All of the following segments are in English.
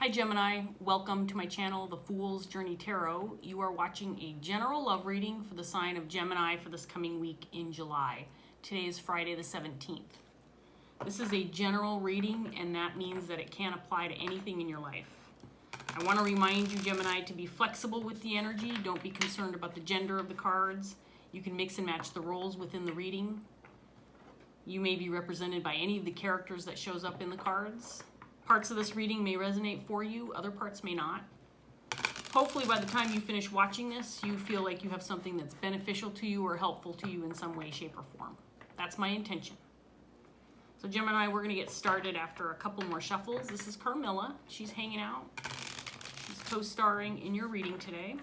Hi Gemini, welcome to my channel, The Fool's Journey Tarot. You are watching a general love reading for the sign of Gemini for this coming week in July. Today is Friday the 17th. This is a general reading, and that means that it can apply to anything in your life. I want to remind you, Gemini, to be flexible with the energy. Don't be concerned about the gender of the cards. You can mix and match the roles within the reading. You may be represented by any of the characters that shows up in the cards. Parts of this reading may resonate for you, other parts may not. Hopefully by the time you finish watching this, you feel like you have something that's beneficial to you or helpful to you in some way, shape, or form. That's my intention. So Gemini, we're gonna get started after a couple more shuffles. This is Carmilla, she's hanging out. She's co-starring in your reading today.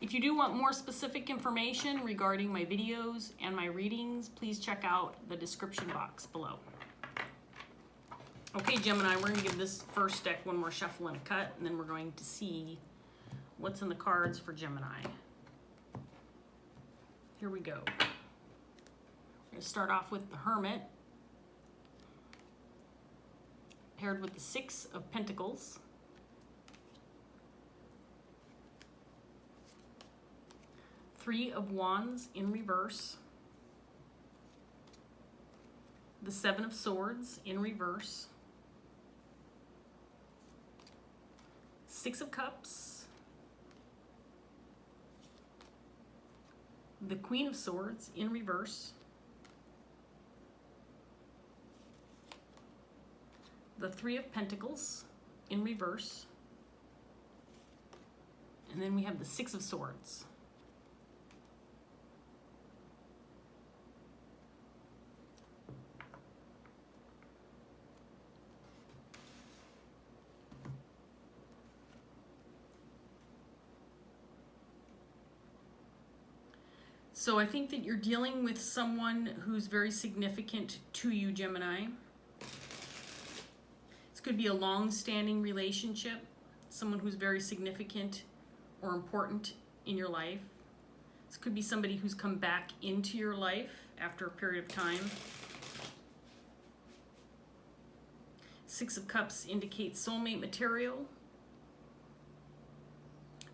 If you do want more specific information regarding my videos and my readings, please check out the description box below. Okay, Gemini, we're going to give this first deck one more shuffle and a cut, and then we're going to see what's in the cards for Gemini. Here we go. We're going to start off with the Hermit, paired with the Six of Pentacles, Three of Wands in reverse, the Seven of Swords in reverse, Six of Cups, the Queen of Swords in reverse, the Three of Pentacles in reverse, and then we have the Six of Swords. So I think that you're dealing with someone who's very significant to you, Gemini. This could be a long-standing relationship, someone who's very significant or important in your life. This could be somebody who's come back into your life after a period of time. Six of Cups indicates soulmate material.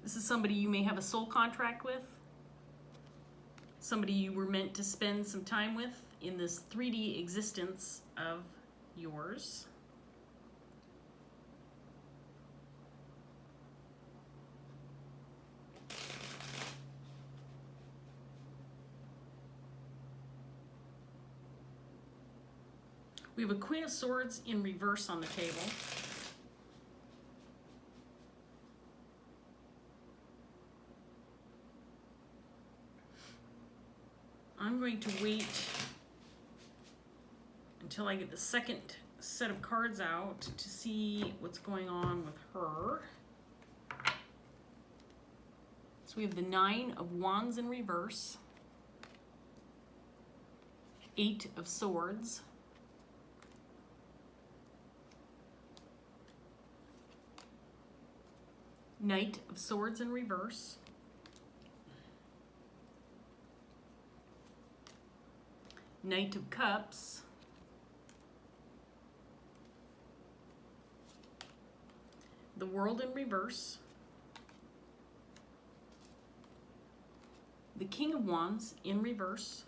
This is somebody you may have a soul contract with. Somebody you were meant to spend some time with in this 3D existence of yours. We have a Queen of Swords in reverse on the table. I'm going to wait until I get the second set of cards out to see what's going on with her. So we have the Nine of Wands in reverse, Eight of Swords, Knight of Swords in reverse, Knight of Cups, the World in reverse, the King of Wands in reverse,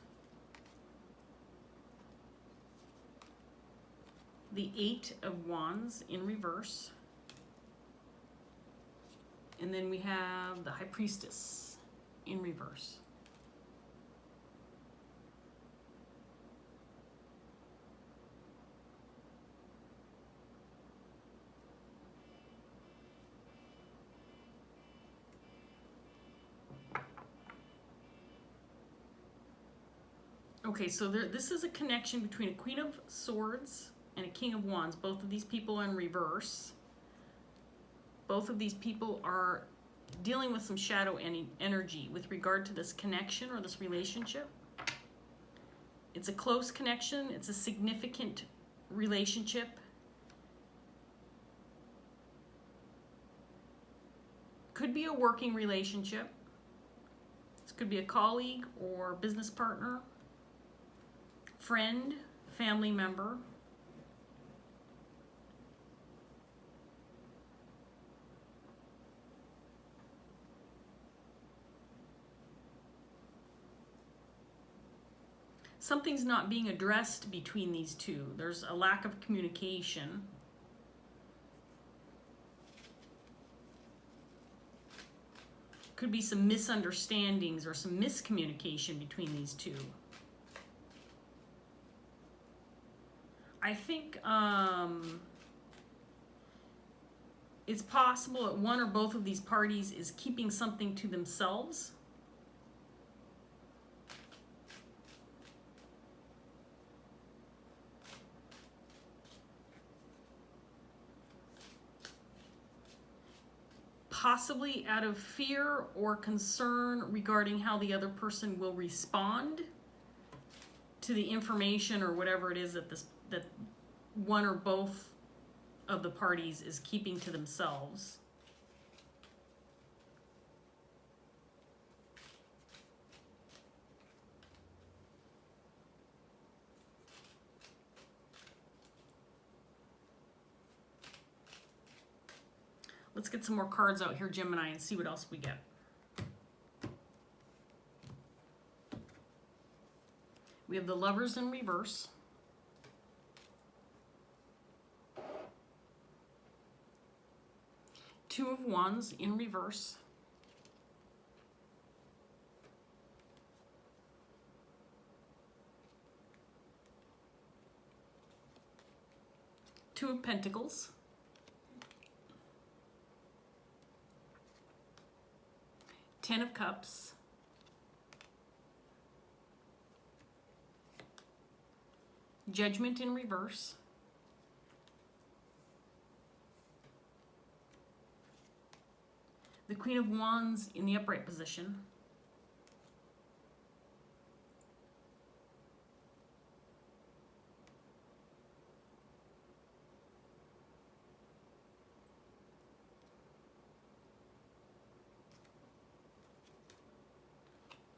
the Eight of Wands in reverse, and then we have the High Priestess in reverse. Okay, so this is a connection between a Queen of Swords and a King of Wands. Both of these people are in reverse. Both of these people are dealing with some shadow energy with regard to this connection or this relationship. It's a close connection. It's a significant relationship. Could be a working relationship. This could be a colleague or business partner, friend, family member. Something's not being addressed between these two. There's a lack of communication. Could be some misunderstandings or some miscommunication between these two. I think it's possible that one or both of these parties is keeping something to themselves. Possibly out of fear or concern regarding how the other person will respond to the information or whatever it is that one or both of the parties is keeping to themselves. Let's get some more cards out here, Gemini, and see what else we get. We have the Lovers in reverse. Two of Wands in reverse. Two of Pentacles. Ten of Cups. Judgment in reverse. The Queen of Wands in the upright position.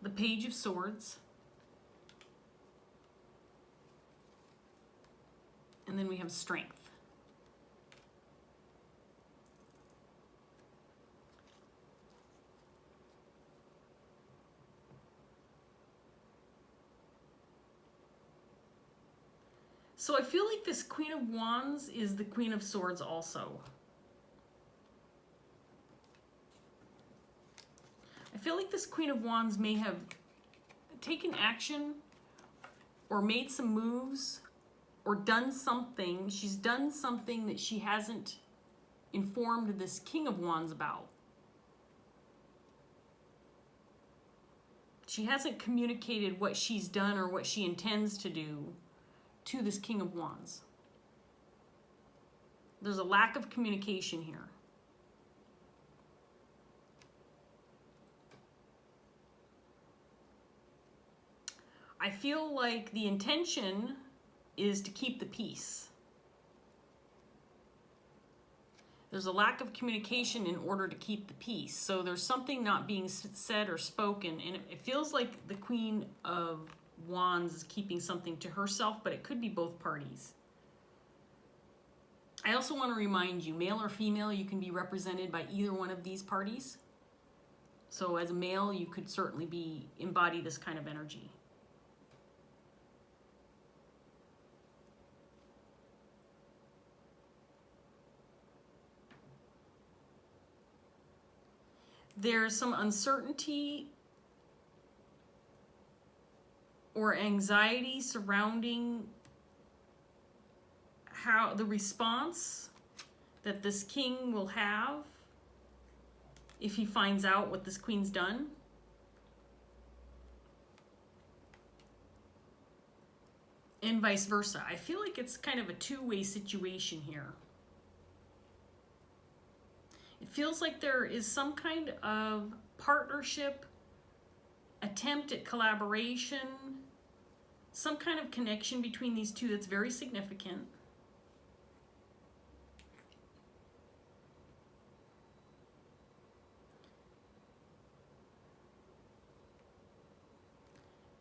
The Page of Swords. And then we have Strength. So I feel like this Queen of Wands is the Queen of Swords also. I feel like this Queen of Wands may have taken action or made some moves or done something. She's done something that she hasn't informed this King of Wands about. She hasn't communicated what she's done or what she intends to do to this King of Wands. There's a lack of communication here. I feel like the intention is to keep the peace. There's a lack of communication in order to keep the peace. So there's something not being said or spoken, and it feels like the Queen of Wands is keeping something to herself, but it could be both parties. I also want to remind you, male or female, you can be represented by either one of these parties. So as a male, you could certainly embody this kind of energy. There's some uncertainty or anxiety surrounding how the response that this king will have if he finds out what this queen's done. And vice versa. I feel like it's kind of a two-way situation here. It feels like there is some kind of partnership, attempt at collaboration, some kind of connection between these two that's very significant.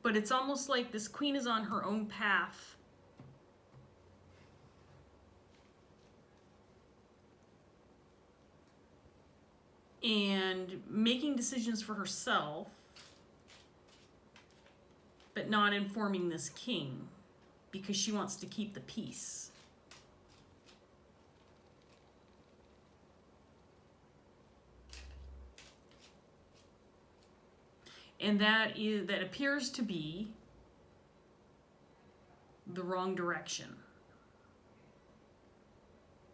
But it's almost like this queen is on her own path. And making decisions for herself. but not informing this king because she wants to keep the peace. And that appears to be the wrong direction.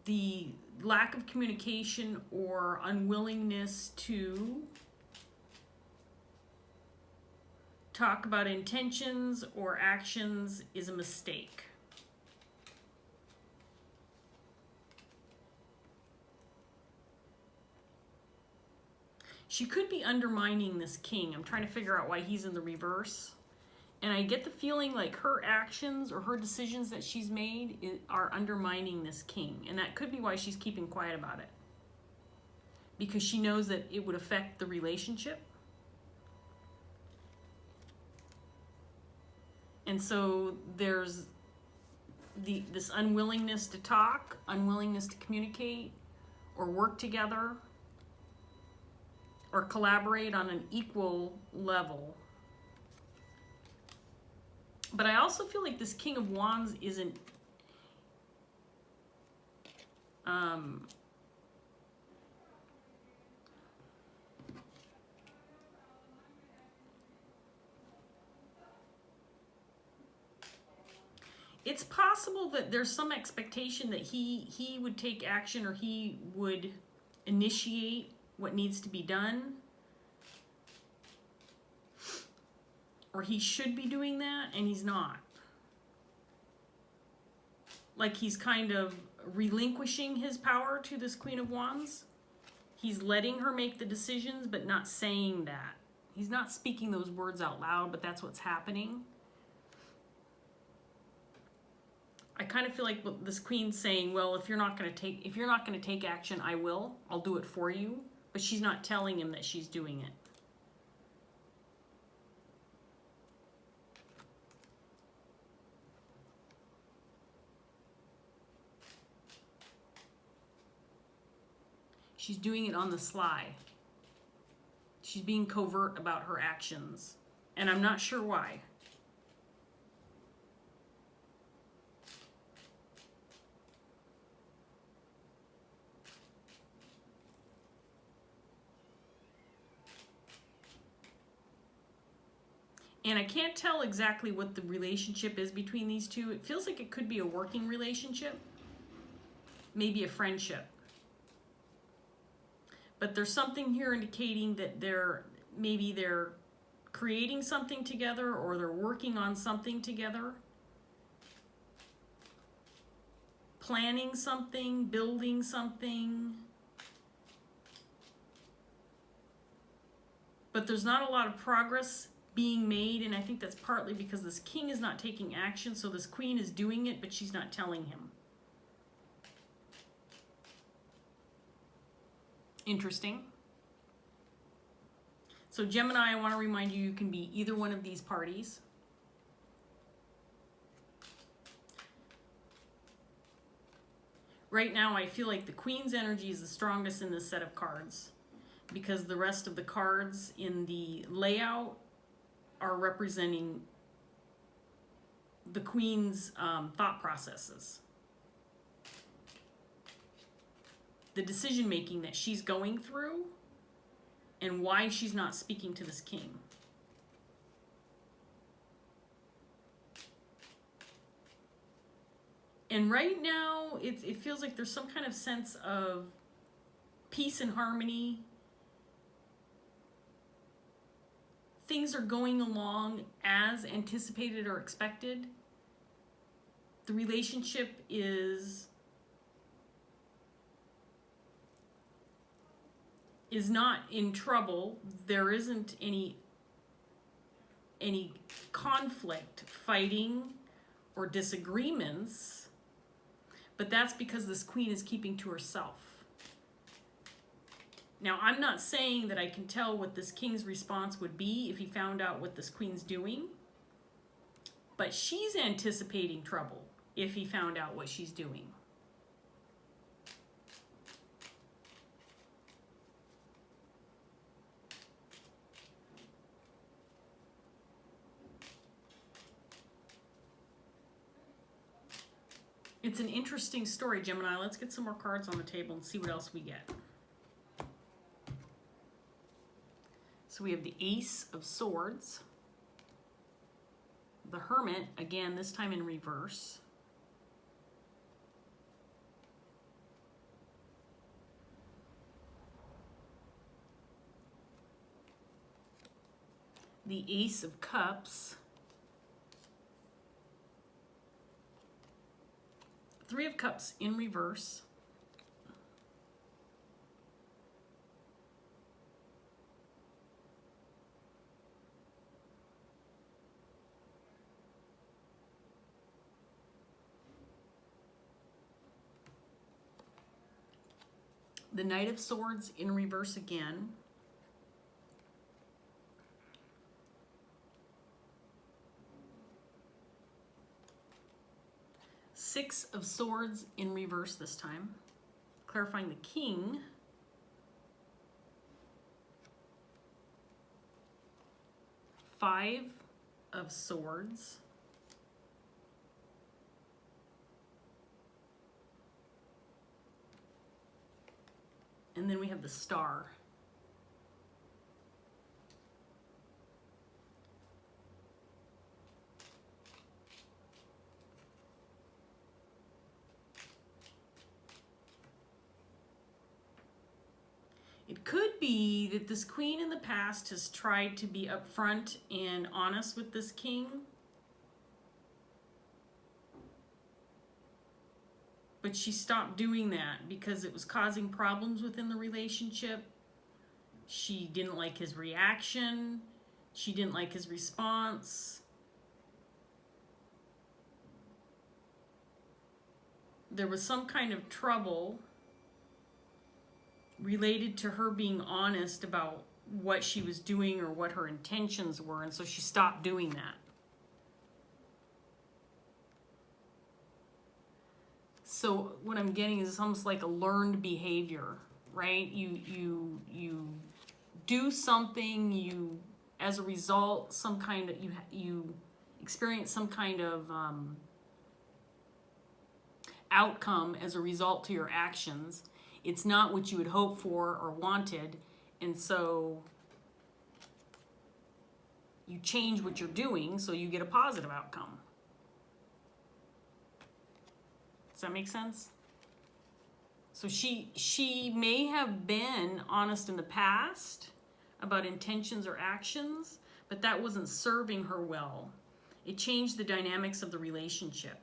The lack of communication or unwillingness to talk about intentions or actions is a mistake. She could be undermining this king. I'm trying to figure out why he's in the reverse. And I get the feeling like her actions or her decisions that she's made are undermining this king. And that could be why she's keeping quiet about it. Because she knows that it would affect the relationship. And so there's this unwillingness to talk, unwillingness to communicate or work together or collaborate on an equal level. But I also feel like this King of Wands isn't it's possible that there's some expectation that he would take action or he would initiate what needs to be done, or he should be doing that and he's not. Like he's kind of relinquishing his power to this Queen of Wands. He's letting her make the decisions but not saying that. He's not speaking those words out loud, but that's what's happening. I kind of feel like this queen's saying, well, if you're not going to take action, I'll do it for you. But she's not telling him that she's doing it. She's doing it on the sly. She's being covert about her actions. And I'm not sure why. And I can't tell exactly what the relationship is between these two. It feels like it could be a working relationship. Maybe a friendship. But there's something here indicating that they're creating something together or they're working on something together. Planning something, building something. But there's not a lot of progress being made, and I think that's partly because this king is not taking action, so this queen is doing it, but she's not telling him. Interesting. So Gemini, I want to remind you, you can be either one of these parties. Right now, I feel like the queen's energy is the strongest in this set of cards because the rest of the cards in the layout are representing the queen's thought processes. The decision making that she's going through and why she's not speaking to this king. And right now, it feels like there's some kind of sense of peace and harmony. Things are going along as anticipated or expected. The relationship is not in trouble. There isn't any conflict, fighting, or disagreements. But that's because this queen is keeping to herself. Now, I'm not saying that I can tell what this king's response would be if he found out what this queen's doing. But she's anticipating trouble if he found out what she's doing. It's an interesting story, Gemini. Let's get some more cards on the table and see what else we get. So we have the Ace of Swords, the Hermit, again, this time in reverse, the Ace of Cups, Three of Cups in reverse, the Knight of Swords in reverse again, Six of Swords in reverse this time, clarifying the King, Five of Swords, and then we have the Star. It could be that this queen in the past has tried to be upfront and honest with this king, but she stopped doing that because it was causing problems within the relationship. She didn't like his reaction. She didn't like his response. There was some kind of trouble related to her being honest about what she was doing or what her intentions were, and so she stopped doing that. So what I'm getting is it's almost like a learned behavior, right? You do something, you as a result some kind of you experience some kind of outcome as a result to your actions. It's not what you would hope for or wanted, and so you change what you're doing so you get a positive outcome. Does that make sense? So she may have been honest in the past about intentions or actions, but that wasn't serving her well. It changed the dynamics of the relationship.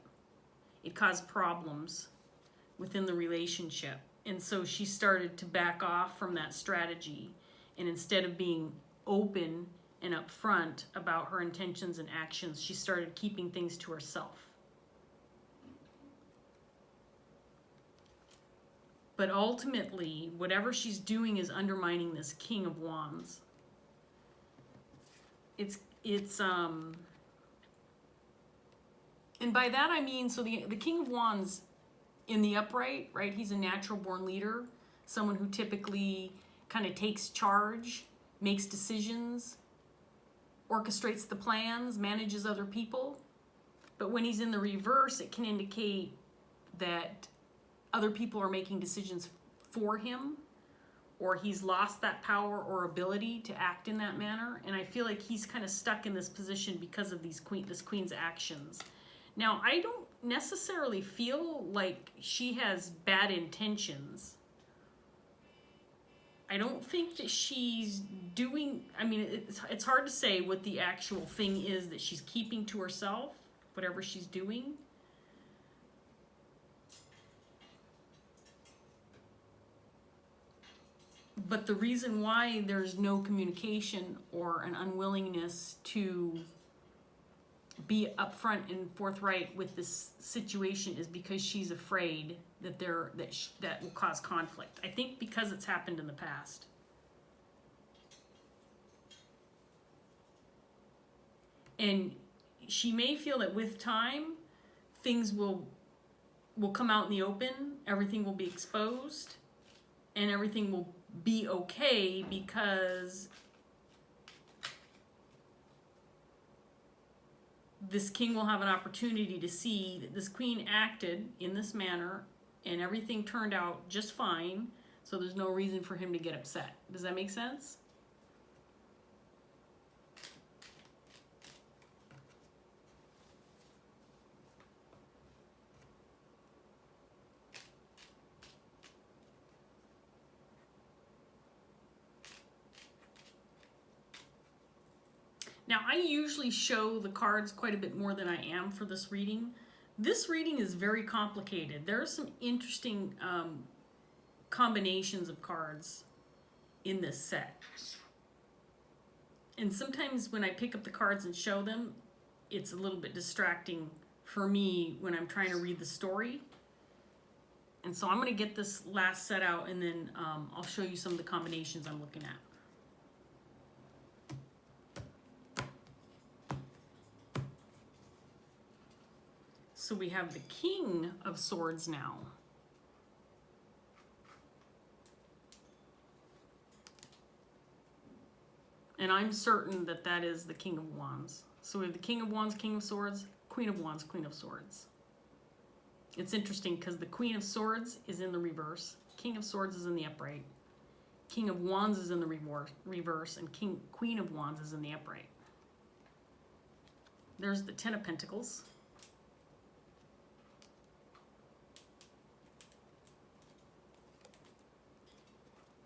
It caused problems within the relationship. And so she started to back off from that strategy. And instead of being open and upfront about her intentions and actions, she started keeping things to herself. But ultimately, whatever she's doing is undermining this King of Wands. And by that I mean, so the King of Wands in the upright, right? He's a natural born leader, someone who typically kind of takes charge, makes decisions, orchestrates the plans, manages other people. But when he's in the reverse, it can indicate that other people are making decisions for him, or he's lost that power or ability to act in that manner. And I feel like he's kind of stuck in this position because of this queen's actions. Now, I don't necessarily feel like she has bad intentions. I don't think that she's doing, I mean, it's hard to say what the actual thing is that she's keeping to herself, whatever she's doing. But the reason why there's no communication or an unwillingness to be upfront and forthright with this situation is because she's afraid that that will cause conflict. I think because it's happened in the past. And she may feel that with time, things will come out in the open, everything will be exposed, and everything will be okay because this king will have an opportunity to see that this queen acted in this manner and everything turned out just fine, so there's no reason for him to get upset. Does that make sense? Now, I usually show the cards quite a bit more than I am for this reading. This reading is very complicated. There are some interesting combinations of cards in this set. And sometimes when I pick up the cards and show them, it's a little bit distracting for me when I'm trying to read the story. And so I'm going to get this last set out, and then I'll show you some of the combinations I'm looking at. So we have the King of Swords now. And I'm certain that that is the King of Wands. So we have the King of Wands, King of Swords, Queen of Wands, Queen of Swords. It's interesting because the Queen of Swords is in the reverse, King of Swords is in the upright, King of Wands is in the reverse, and Queen of Wands is in the upright. There's the Ten of Pentacles.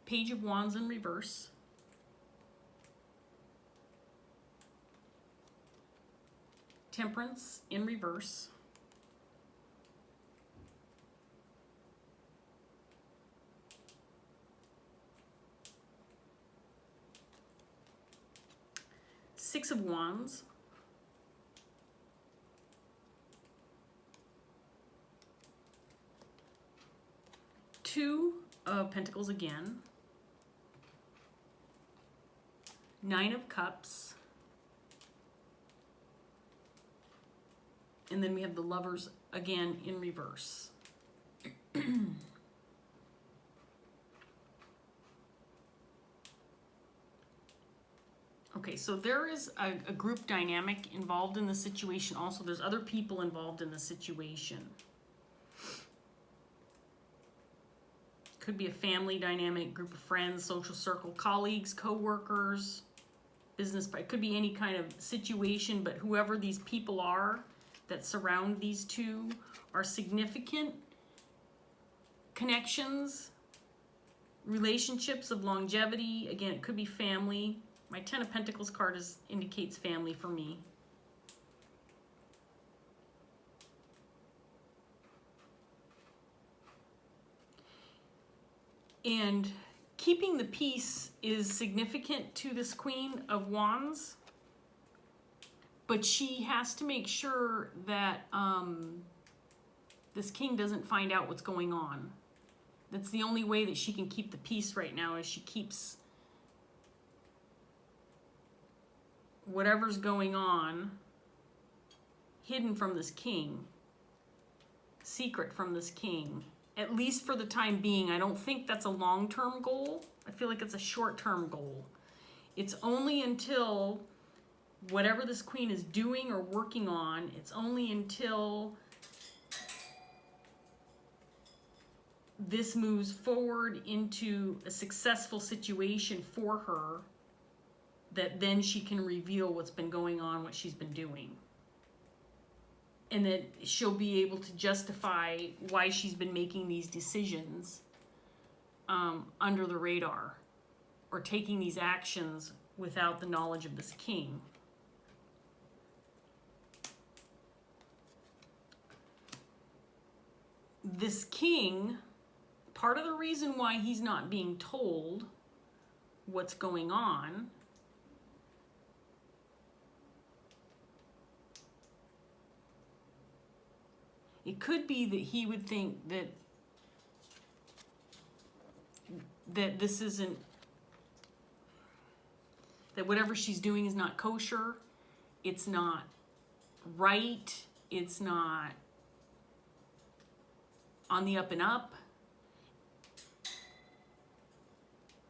Page of Wands in reverse. Temperance in reverse. Six of Wands. Two of Pentacles again. Nine of Cups. And then we have the Lovers again in reverse. Okay, so there is a group dynamic involved in the situation. Also, there's other people involved in the situation. Could be a family dynamic, group of friends, social circle, colleagues, co-workers, business. It could be any kind of situation, but whoever these people are that surround these two are significant connections, relationships of longevity. Again, it could be family. My Ten of Pentacles card indicates family for me. And keeping the peace is significant to this Queen of Wands, but she has to make sure that this king doesn't find out what's going on. That's the only way that she can keep the peace right now, is she keeps whatever's going on hidden from this king, secret from this king, at least for the time being. I don't think that's a long-term goal. I feel like it's a short-term goal. It's only until whatever this queen is doing or working on, it's only until this moves forward into a successful situation for her that then she can reveal what's been going on, what she's been doing. And that she'll be able to justify why she's been making these decisions under the radar, or taking these actions without the knowledge of this king. This king, part of the reason why he's not being told what's going on it could be that he would think that this isn't, that whatever she's doing is not kosher, it's not right, it's not on the up and up.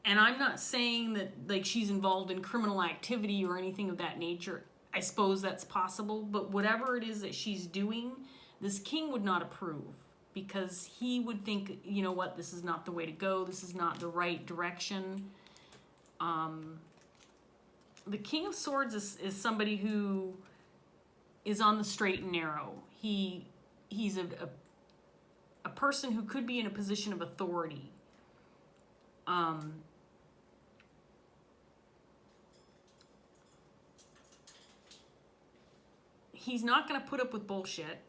And I'm not saying that like she's involved in criminal activity or anything of that nature. I suppose that's possible, but whatever it is that she's doing, this king would not approve, because he would think, you know what, this is not the way to go. This is not the right direction. The King of Swords is somebody who is on the straight and narrow. He's a person who could be in a position of authority. He's not going to put up with bullshit.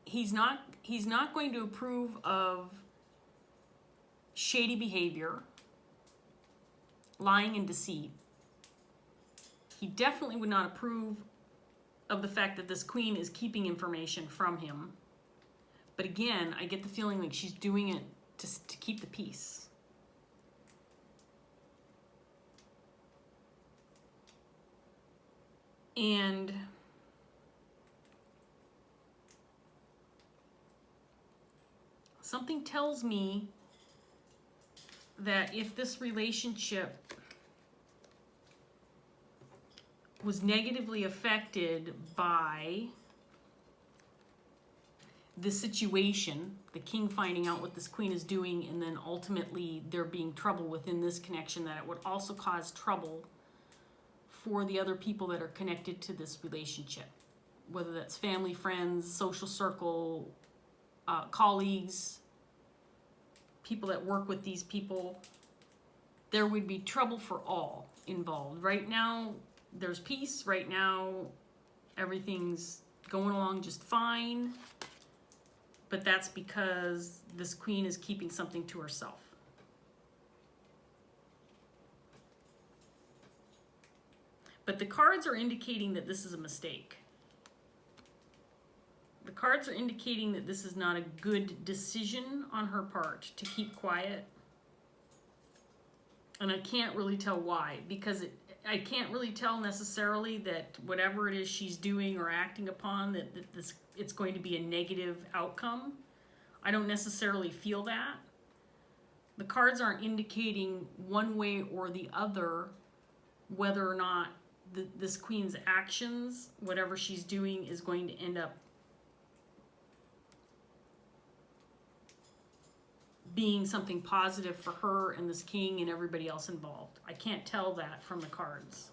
He's not going to approve of shady behavior, lying and deceit. He definitely would not approve of the fact that this queen is keeping information from him. But again, I get the feeling like she's doing it to keep the peace. And something tells me that if this relationship was negatively affected by the situation, the king finding out what this queen is doing, and then ultimately there being trouble within this connection, that it would also cause trouble for the other people that are connected to this relationship, whether that's family, friends, social circle, colleagues, people that work with these people. There would be trouble for all involved. Right now, there's peace. Right now, everything's going along just fine. But that's because this queen is keeping something to herself. But the cards are indicating that this is a mistake. The cards are indicating that this is not a good decision on her part to keep quiet. And I can't really tell why, because I can't really tell necessarily that whatever it is she's doing or acting upon, that it's going to be a negative outcome. I don't necessarily feel that. The cards aren't indicating one way or the other whether or not this queen's actions, whatever she's doing, is going to end up being something positive for her and this king and everybody else involved. I can't tell that from the cards.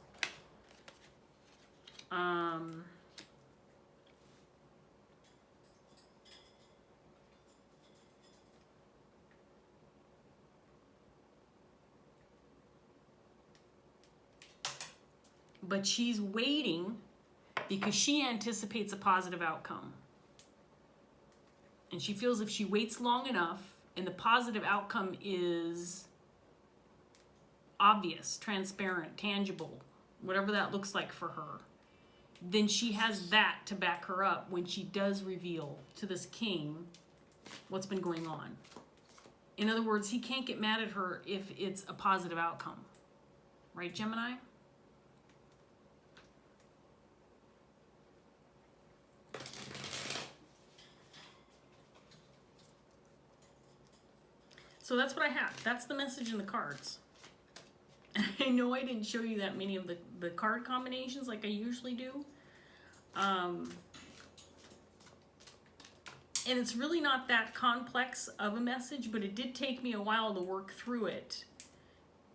But she's waiting because she anticipates a positive outcome. And she feels if she waits long enough and the positive outcome is obvious, transparent, tangible, whatever that looks like for her, then she has that to back her up when she does reveal to this king what's been going on. In other words, he can't get mad at her if it's a positive outcome. Right, Gemini? So that's what I have. That's the message in the cards. I know I didn't show you that many of the card combinations like I usually do. And it's really not that complex of a message, but it did take me a while to work through it,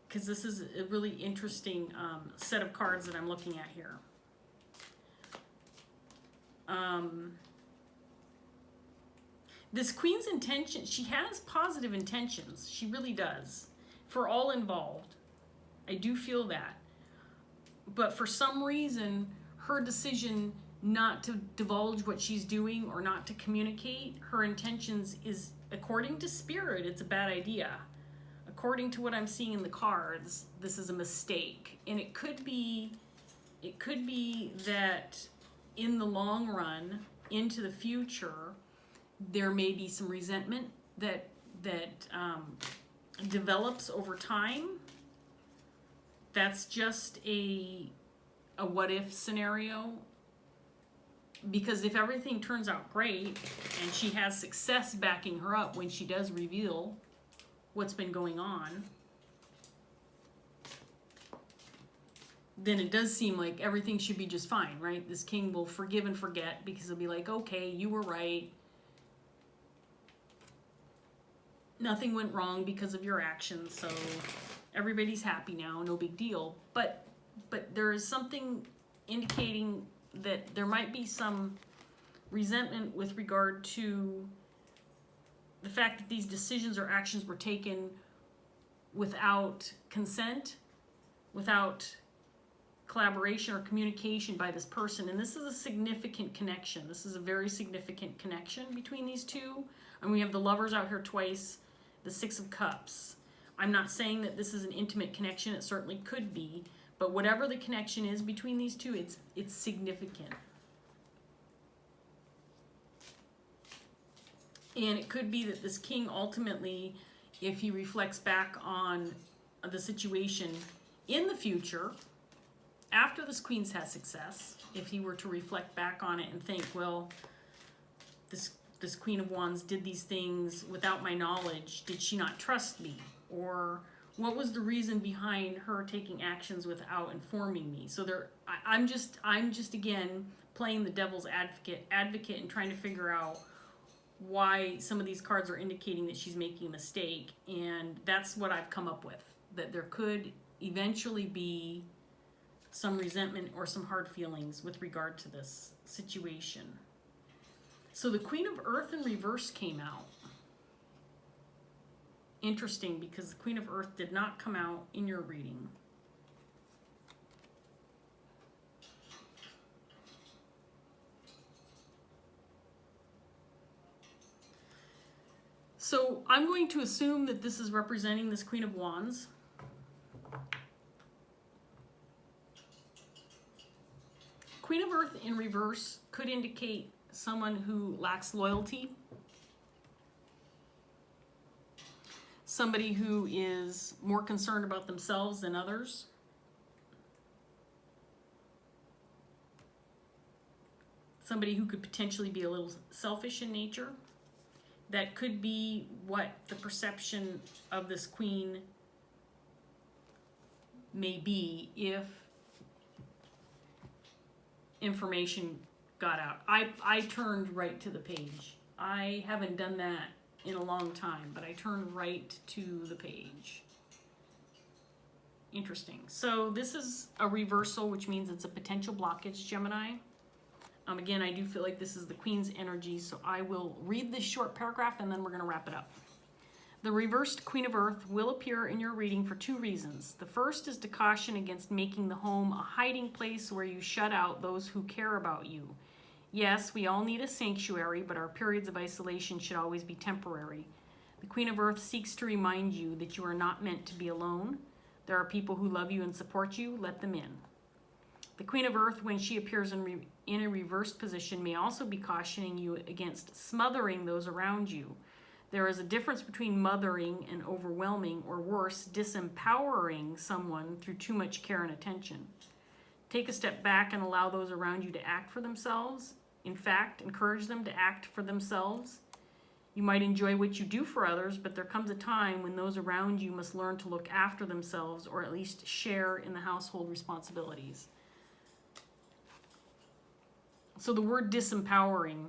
because this is a really interesting set of cards that I'm looking at here. This queen's intention, she has positive intentions. She really does. For all involved. I do feel that. But for some reason, her decision not to divulge what she's doing or not to communicate her intentions is, according to Spirit, it's a bad idea. According to what I'm seeing in the cards, this is a mistake. And it could be that in the long run, into the future, there may be some resentment that develops over time. That's just a what if scenario. Because if everything turns out great and she has success backing her up when she does reveal what's been going on, then it does seem like everything should be just fine, right? This king will forgive and forget because he'll be like, okay, you were right. Nothing went wrong because of your actions, so everybody's happy now, no big deal. But there is something indicating that there might be some resentment with regard to the fact that these decisions or actions were taken without consent, without collaboration or communication by this person. And this is a significant connection. This is a very significant connection between these two. And we have the Lovers out here twice, the Six of Cups. I'm not saying that this is an intimate connection. It certainly could be. But whatever the connection is between these two, it's significant. And it could be that this king ultimately, if he reflects back on the situation in the future, after this queen's had success, if he were to reflect back on it and think, well, this Queen of Wands did these things without my knowledge. Did she not trust me? Or what was the reason behind her taking actions without informing me? So I'm just again playing the devil's advocate and trying to figure out why some of these cards are indicating that she's making a mistake. And that's what I've come up with, that there could eventually be some resentment or some hard feelings with regard to this situation. So the Queen of Earth in reverse came out. Interesting, because the Queen of Earth did not come out in your reading. So I'm going to assume that this is representing this Queen of Wands. Queen of Earth in reverse could indicate someone who lacks loyalty. Somebody who is more concerned about themselves than others. Somebody who could potentially be a little selfish in nature. That could be what the perception of this queen may be if information got out. I turned right to the page. I haven't done that in a long time, but I turned right to the page. Interesting. So this is a reversal, which means it's a potential blockage, Gemini. Again, I do feel like this is the Queen's energy, so I will read this short paragraph and then we're going to wrap it up. The reversed Queen of Earth will appear in your reading for two reasons. The first is to caution against making the home a hiding place where you shut out those who care about you. Yes, we all need a sanctuary, but our periods of isolation should always be temporary. The Queen of Earth seeks to remind you that you are not meant to be alone. There are people who love you and support you. Let them in. The Queen of Earth, when she appears in a reversed position, may also be cautioning you against smothering those around you. There is a difference between mothering and overwhelming, or worse, disempowering someone through too much care and attention. Take a step back and allow those around you to act for themselves. In fact, encourage them to act for themselves. You might enjoy what you do for others, but there comes a time when those around you must learn to look after themselves, or at least share in the household responsibilities. So the word disempowering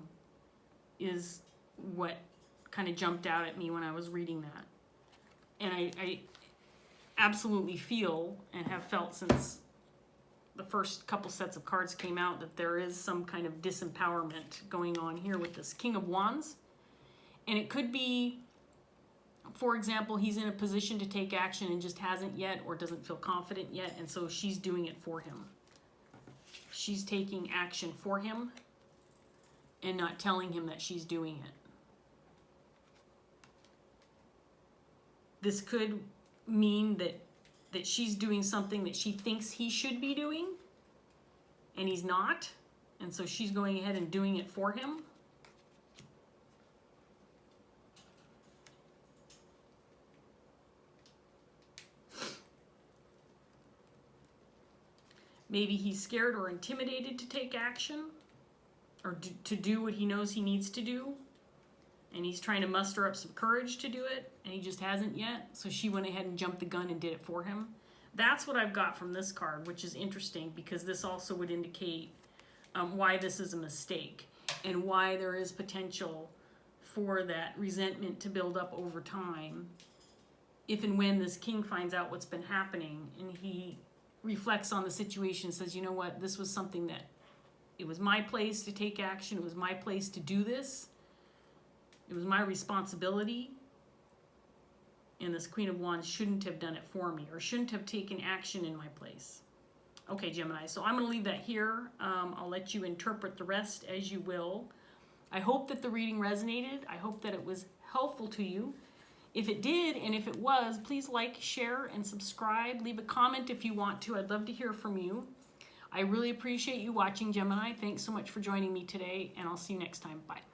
is what kind of jumped out at me when I was reading that. And I absolutely feel and have felt since the first couple sets of cards came out that there is some kind of disempowerment going on here with this King of Wands. And it could be, for example, he's in a position to take action and just hasn't yet, or doesn't feel confident yet, and so she's doing it for him. She's taking action for him and not telling him that she's doing it. This could mean that she's doing something that she thinks he should be doing and he's not, and so she's going ahead and doing it for him. Maybe he's scared or intimidated to take action or to do what he knows he needs to do. And he's trying to muster up some courage to do it, and he just hasn't yet. So she went ahead and jumped the gun and did it for him. That's what I've got from this card, which is interesting because this also would indicate why this is a mistake and why there is potential for that resentment to build up over time if and when this king finds out what's been happening and he reflects on the situation and says, you know what, this was something that it was my place to take action, it was my place to do this, it was my responsibility, and this Queen of Wands shouldn't have done it for me or shouldn't have taken action in my place. Okay, Gemini, so I'm going to leave that here. I'll let you interpret the rest as you will. I hope that the reading resonated. I hope that it was helpful to you. If it did, and if it was, please like, share, and subscribe. Leave a comment if you want to. I'd love to hear from you. I really appreciate you watching, Gemini. Thanks so much for joining me today, and I'll see you next time. Bye.